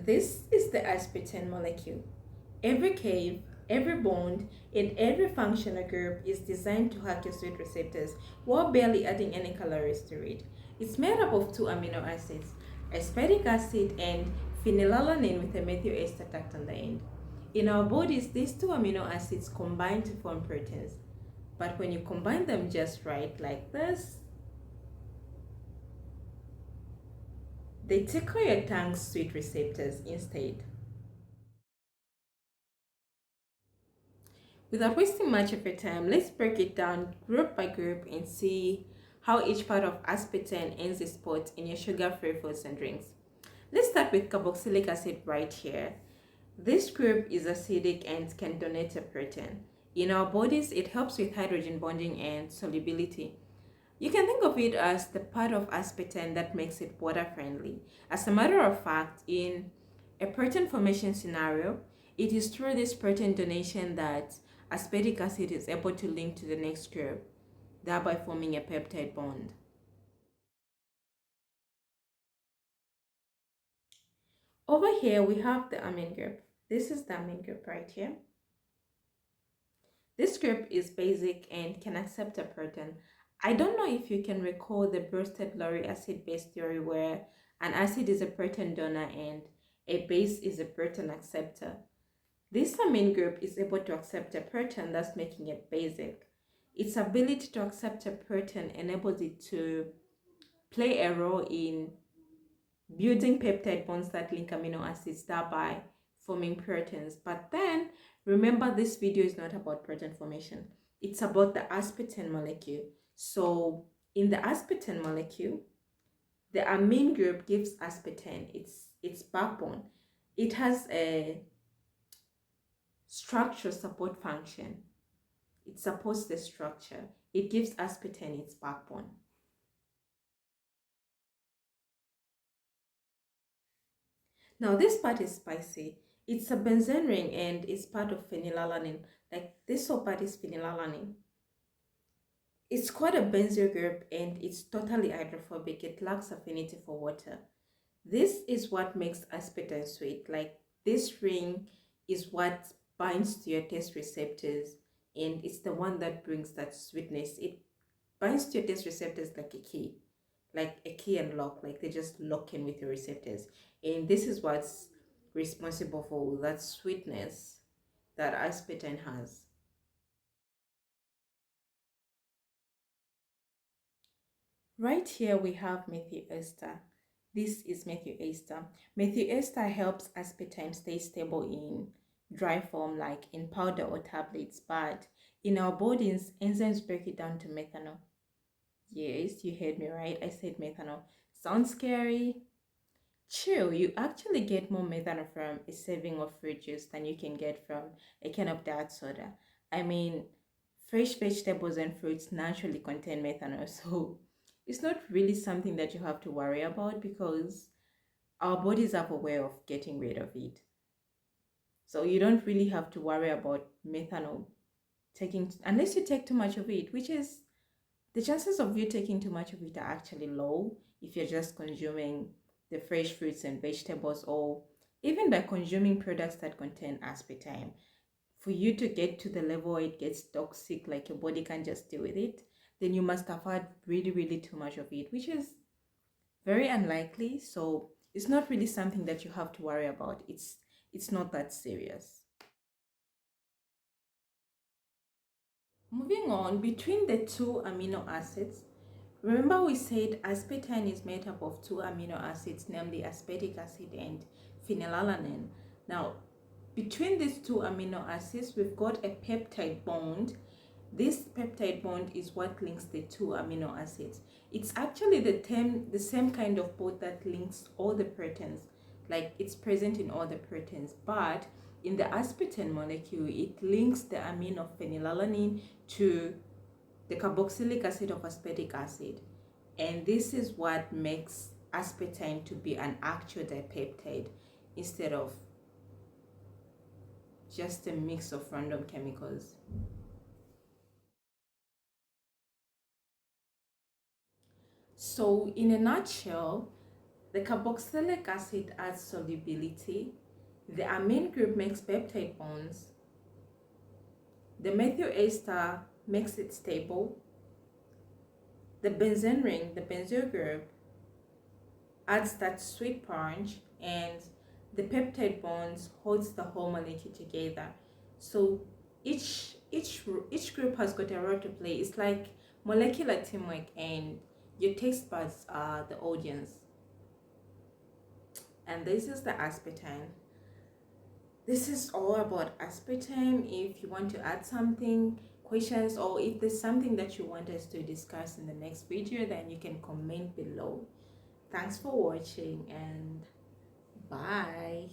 This is the aspartame molecule. Every cave, every bond, and every functional group is designed to hack your sweet receptors while barely adding any calories to it. It's made up of two amino acids, aspartic acid and phenylalanine with a methyl ester tagged on the end. In our bodies, these two amino acids combine to form proteins. But when you combine them just right, like this, they tickle your tongue's sweet receptors instead. Without wasting much of your time, let's break it down group by group and see how each part of aspartame ends its spot in your sugar-free foods and drinks. Let's start with carboxylic acid right here. This group is acidic and can donate a protein. In our bodies, it helps with hydrogen bonding and solubility. You can think of it as the part of aspartame that makes it water-friendly. As a matter of fact, in a protein formation scenario, it is through this protein donation that aspartic acid is able to link to the next group, thereby forming a peptide bond. Over here, we have the amine group. This is the amine group right here. This group is basic and can accept a protein. I don't know if you can recall the boosted Lowry acid-base theory where an acid is a protein donor and a base is a protein acceptor. This amine group is able to accept a protein, thus making it basic. Its ability to accept a protein enables it to play a role in building peptide bonds that link amino acids, thereby forming proteins. But then, remember, this video is not about protein formation. It's about the aspartame molecule. So, in the aspartame molecule, the amine group gives aspartame its backbone. It has a structure support function. It supports the structure. It gives aspartame its backbone. Now this part is spicy. It's a benzene ring and it's part of phenylalanine. Like this whole part is phenylalanine. It's quite a benzyl group and it's totally hydrophobic. It lacks affinity for water. This is what makes aspartame sweet. Like this ring is what binds to your taste receptors and it's the one that brings that sweetness. It binds to your taste receptors like a key and lock, like they just lock in with your receptors. And this is what's responsible for that sweetness that aspartame has. Right here we have methyl ester. This is methyl ester. Methyl ester helps aspartame stay stable in dry form, like in powder or tablets, but in our bodies, enzymes break it down to methanol. Yes, you heard me right. I said methanol. Sounds scary? Chill, you actually get more methanol from a serving of fruit juice than you can get from a can of diet soda. I mean, fresh vegetables and fruits naturally contain methanol, so it's not really something that you have to worry about because our bodies are aware of getting rid of it. So you don't really have to worry about methanol taking, unless you take too much of it, which is the chances of you taking too much of it are actually low if you're just consuming the fresh fruits and vegetables or even by consuming products that contain aspartame. For you to get to the level where it gets toxic, like your body can't just deal with it, then you must have had really, really too much of it, which is very unlikely. So it's not really something that you have to worry about. It's not that serious. Moving on, between the two amino acids, remember we said aspartame is made up of two amino acids, namely aspartic acid and phenylalanine. Now, between these two amino acids, we've got a peptide bond. This peptide bond is what links the two amino acids. It's actually the same kind of bond that links all the proteins, like it's present in all the proteins, but in the aspartame molecule, it links the amine of phenylalanine to the carboxylic acid of aspartic acid. And this is what makes aspartame to be an actual dipeptide instead of just a mix of random chemicals. So in a nutshell, The carboxylic acid adds solubility. The amine group makes peptide bonds. The methyl ester makes it stable. The benzene ring, the benzyl group, adds that sweet punch, and the peptide bonds holds the whole molecule together. So each group has got a role to play. It's like molecular teamwork, and your taste buds are the audience. And this is the aspartame. This is all about aspartame. If you want to add something, questions, or if there's something that you want us to discuss in the next video, then you can comment below. Thanks for watching, and bye.